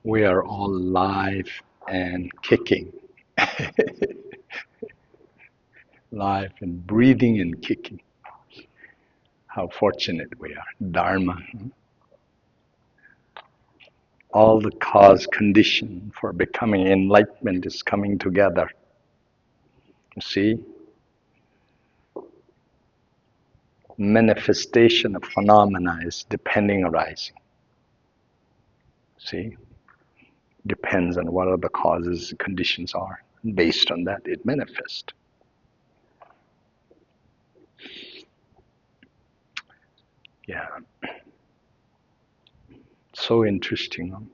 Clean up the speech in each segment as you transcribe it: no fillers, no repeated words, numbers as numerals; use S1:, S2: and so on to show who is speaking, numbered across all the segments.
S1: We are all live and kicking. Live and breathing and kicking. How fortunate we are. Dharma. All the cause condition for becoming enlightenment is coming together. You see? Manifestation of phenomena is depending arising. See? Depends on what the causes and conditions are. Based on that, it manifests. Yeah. So interesting,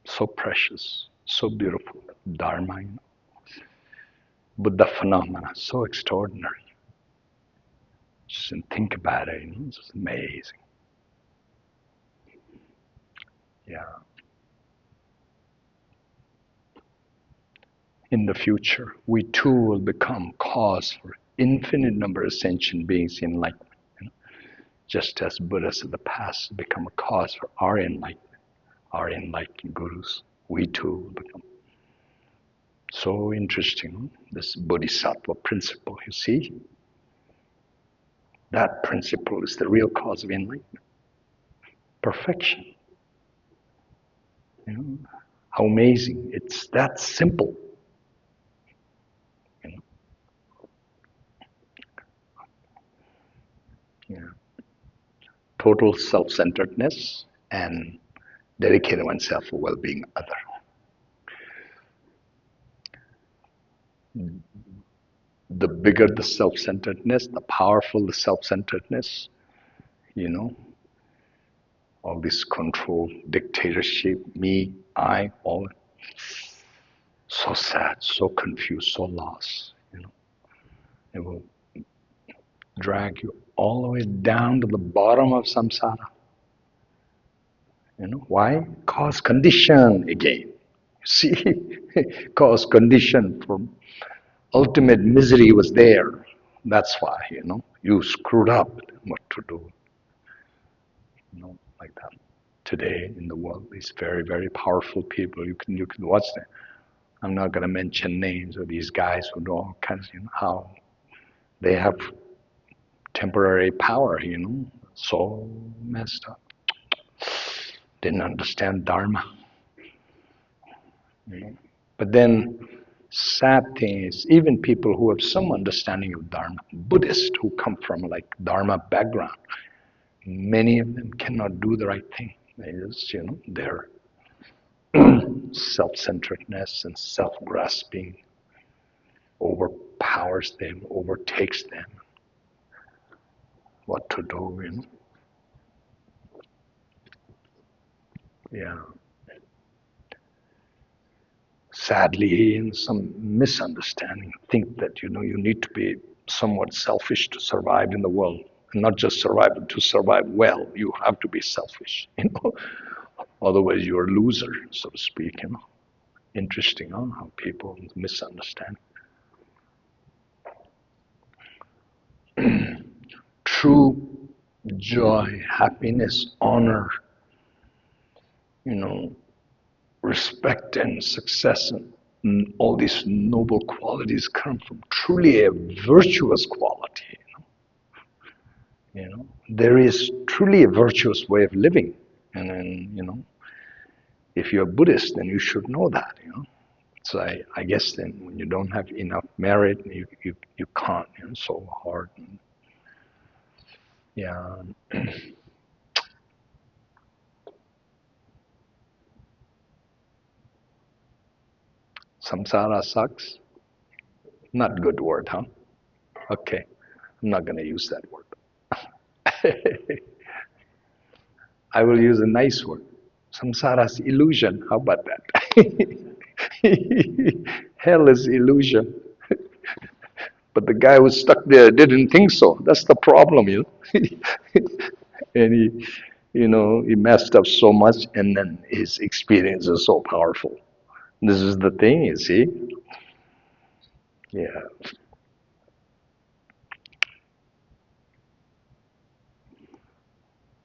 S1: so precious, so beautiful. Dharma, Buddha phenomena, so extraordinary. Just think about it, it's amazing. Yeah. In the future, we too will become cause for infinite number of sentient beings in enlightenment. Just as Buddhas of the past become a cause for our enlightened gurus, we too will become. So interesting, this Bodhisattva Principle, you see? That principle is the real cause of enlightenment. Perfection. How amazing. It's that simple. Yeah. Total self-centeredness and dedicating oneself for well-being of others. The bigger the self-centeredness, the powerful the self-centeredness, all this control, dictatorship, me, I, all. So sad, so confused, so lost. It will drag you all the way down to the bottom of samsara. Why? Cause condition again. See, cause condition for ultimate misery was there. That's why, you screwed up what to do. Like that. Today in the world, these very, very powerful people, you can watch them. I'm not going to mention names of these guys who know all kinds, how they have temporary power, so messed up. Didn't understand Dharma. But then, sad thing is, even people who have some understanding of Dharma, Buddhists who come from like Dharma background, many of them cannot do the right thing. They just, their self-centeredness and self-grasping overpowers them, overtakes them. What to do, Yeah. Sadly, in some misunderstanding, think that, you need to be somewhat selfish to survive in the world. And not just survive, but to survive well, you have to be selfish, Otherwise, you're a loser, so to speak, Interesting, how people misunderstand. True joy, happiness, honor, respect and success and all these noble qualities come from truly a virtuous quality. There is truly a virtuous way of living, and then if you're a Buddhist, then you should know that. So I guess then when you don't have enough merit, you can't. So hard. Yeah. Samsara sucks. Not good word, huh? Okay, I'm not going to use that word. I will use a nice word. Samsara's illusion. How about that? Hell is illusion. But the guy who was stuck there didn't think so. That's the problem, And he messed up so much, and then his experience is so powerful. This is the thing, you see. Yeah.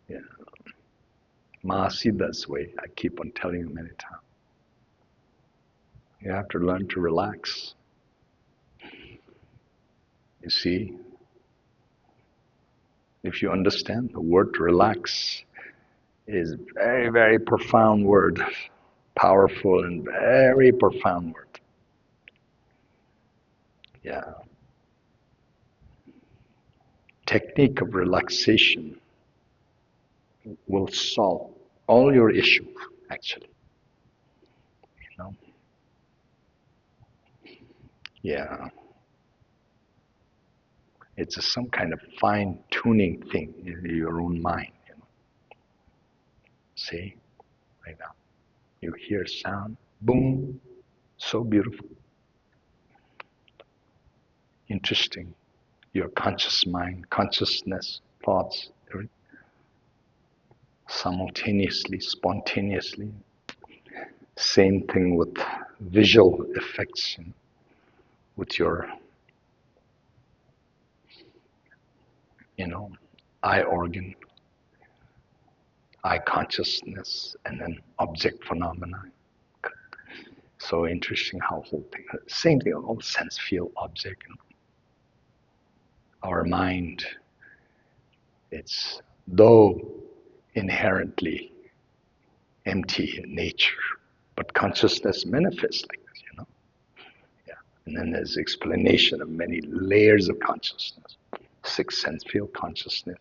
S1: Yeah. Mahasiddha's way, I keep on telling you many times. You have to learn to relax. You see, if you understand, the word relax is very, very profound word. Powerful and very profound word. Yeah. Technique of relaxation will solve all your issues, actually. You know? Yeah. It's some kind of fine-tuning thing in your own mind. You know? See? Right now. You hear sound, boom, so beautiful. Interesting. Your conscious mind, consciousness, thoughts, simultaneously, spontaneously. Same thing with visual effects, you know, with your, eye organ, eye consciousness, and then object phenomena. So interesting how whole thing, same thing, all sense field object. You know. Our mind, it's though inherently empty in nature, but consciousness manifests like this, you know. Yeah. And then there's explanation of many layers of consciousness. Sixth sense field consciousness,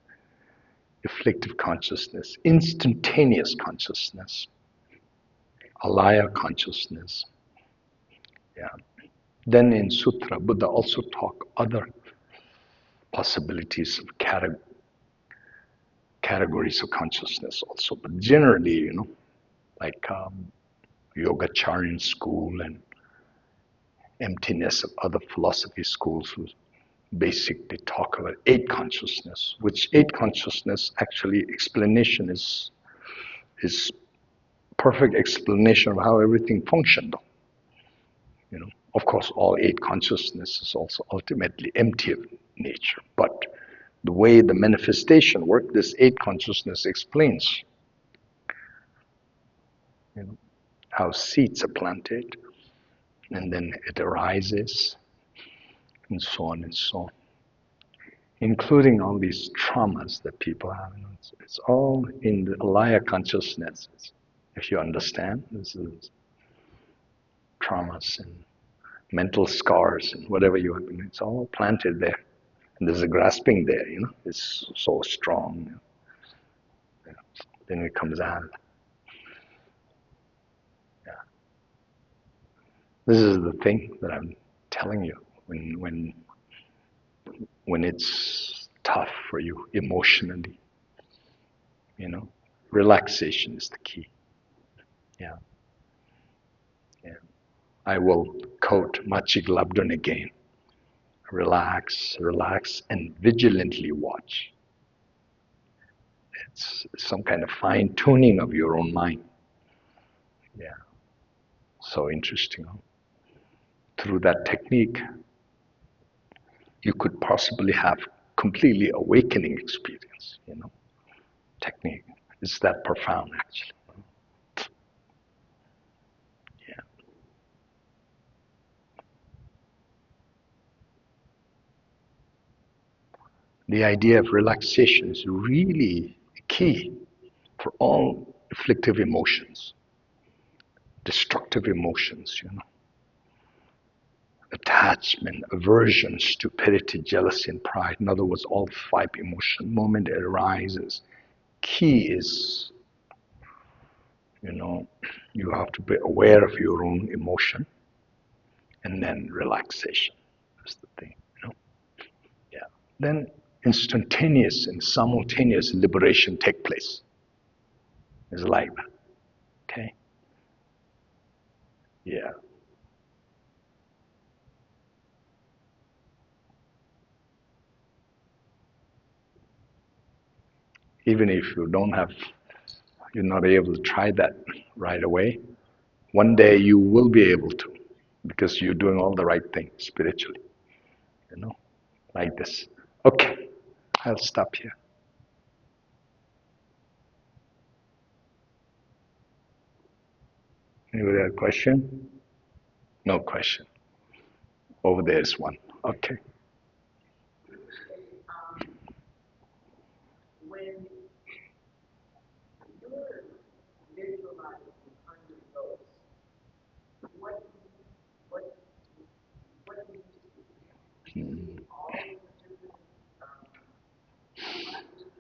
S1: afflictive consciousness, instantaneous consciousness, Ālaya consciousness. Yeah. Then in Sutra, Buddha also talk other possibilities of categories of consciousness also. But generally, you know, like Yogacharan school and emptiness of other philosophy schools who basically talk about eight consciousness, which eight consciousness actually explanation is perfect explanation of how everything functioned. You know, of course, all eight consciousness is also ultimately empty of nature, but the way the manifestation work, this eight consciousness explains, you know, how seeds are planted, and then it arises, and so on and so on, including all these traumas that people have. You know, it's all in the Ālaya consciousness. If you understand, this is traumas and mental scars and whatever you have been, it's all planted there. And there's a grasping there, you know, it's so strong. You know. Then it comes out. Yeah. This is the thing that I'm telling you. When it's tough for you emotionally, you know, relaxation is the key. Yeah. Yeah. I will quote Machig Labdun again. Relax, relax, and vigilantly watch. It's some kind of fine-tuning of your own mind. Yeah. So interesting. Huh? Through that technique, you could possibly have completely awakening experience, you know. Technique. It's that profound, actually. Yeah. The idea of relaxation is really key for all afflictive emotions, destructive emotions, you know. Attachment, aversion, stupidity, jealousy, and pride. In other words, all five emotion. The moment it arises, key is, you know, you have to be aware of your own emotion, and then relaxation is the thing, you know. Yeah. Then instantaneous and simultaneous liberation take place. It's like that. Okay? Yeah. Even if you're not able to try that right away, one day you will be able to, because you're doing all the right things spiritually, you know, like this. Okay, I'll stop here. Anybody have a question? No question. Over there is one. Okay.
S2: When you're visualizing hungry ghosts, what do you see? All of the different classes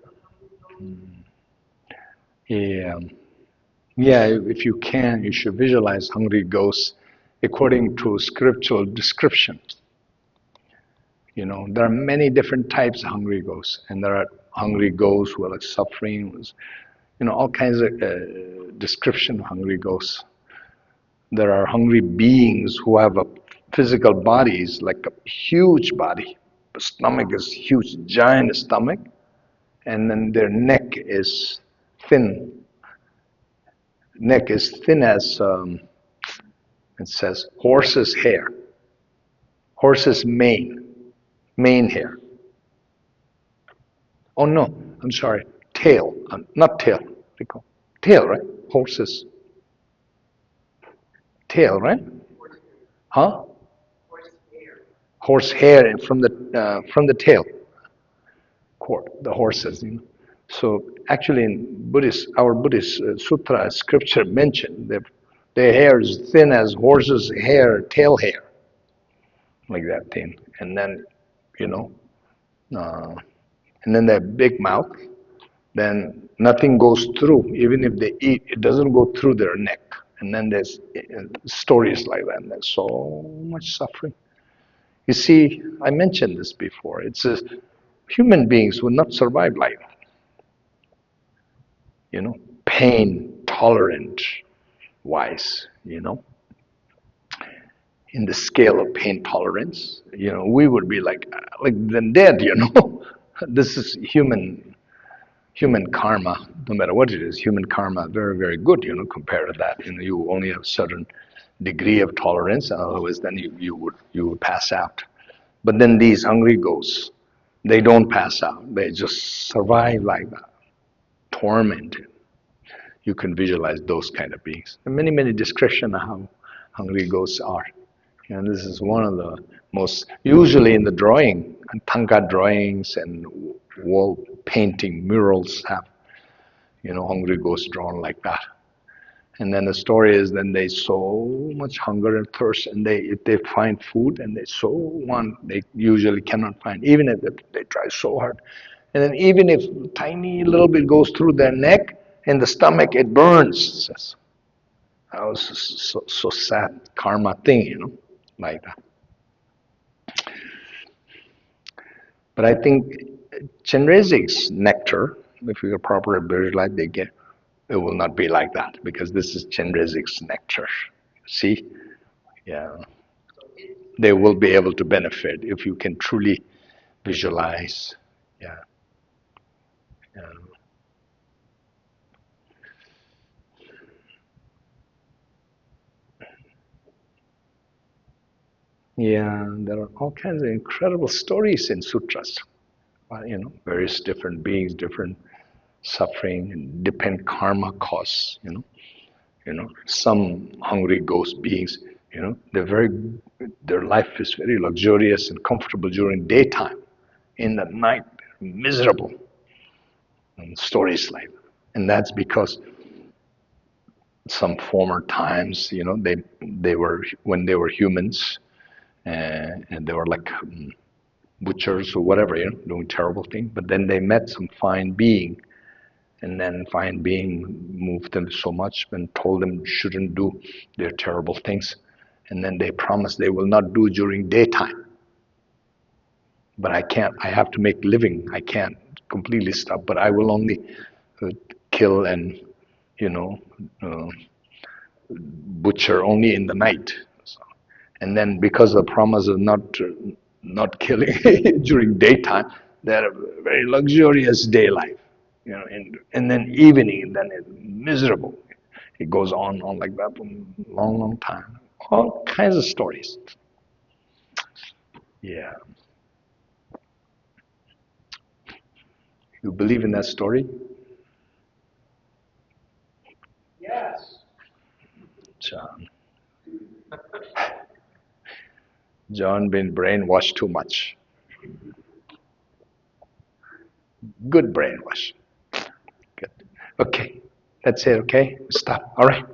S2: of hungry ghosts?
S1: Yeah, if you can, you should visualize hungry ghosts according to scriptural description. You know, there are many different types of hungry ghosts, and there are hungry ghosts who are like suffering, you know, all kinds of description of hungry ghosts. There are hungry beings who have a physical bodies, like a huge body. The stomach is huge, giant stomach, and then their neck is thin. Neck is thin as, it says, horse's hair, horse's mane hair. Oh no, I'm sorry, tail, not tail, tail, right? Horse's tail, right? Huh? Horse hair from the tail, the horses. You know? So actually, in Buddhist, our Buddhist sutra scripture mentioned that their hair is thin as horse's hair, tail hair, like that thing, and then, you know, uh, and then their big mouth. Then nothing goes through. Even if they eat, it doesn't go through their neck. And then there's stories like that. And there's so much suffering. You see, I mentioned this before. It's human beings will not survive like that. You know, pain tolerant wise. You know, in the scale of pain tolerance, you know, we would be like then dead. You know, this is human karma, no matter what it is, human karma, very, very good, you know, compared to that. You know, you only have a certain degree of tolerance, otherwise then you would pass out. But then these hungry ghosts, they don't pass out. They just survive like that, tormented. You can visualize those kind of beings. There are many, many descriptions of how hungry ghosts are. And this is one of the most, usually in the drawing, Thangka drawings and wall painting, murals have, you know, hungry ghosts drawn like that. And then the story is then they so much hunger and thirst, and if they find food and they so want, they usually cannot find, even if they try so hard. And then even if tiny little bit goes through their neck and the stomach, it burns. It says. That was so sad karma thing, you know, like that. But I think Chenrezig's nectar, if you properly visualize, it will not be like that because this is Chenrezig's nectar. See? Yeah. They will be able to benefit if you can truly visualize. Yeah. Yeah. Yeah, there are all kinds of incredible stories in sutras. You know, various different beings, different suffering, and different karma costs. You know, some hungry ghost beings. You know, their life is very luxurious and comfortable during daytime. In the night, miserable. And stories like that. And that's because some former times, you know, they were when they were humans, and they were like butchers or whatever, you know, doing terrible things. But then they met some fine being, and then fine being moved them so much and told them shouldn't do their terrible things. And then they promised they will not do during daytime. But I can't. I have to make living. I can't completely stop. But I will only kill and, you know, uh, butcher only in the night. So, and then because of the promise of not killing during daytime, they had a very luxurious day life, you know, and then evening, then it's miserable. It goes on like that for a long, long time. All kinds of stories. Yeah. You believe in that story?
S2: Yes.
S1: John. John been brainwashed too much. Good brainwash. Good. Okay. That's it, okay? Stop. All right.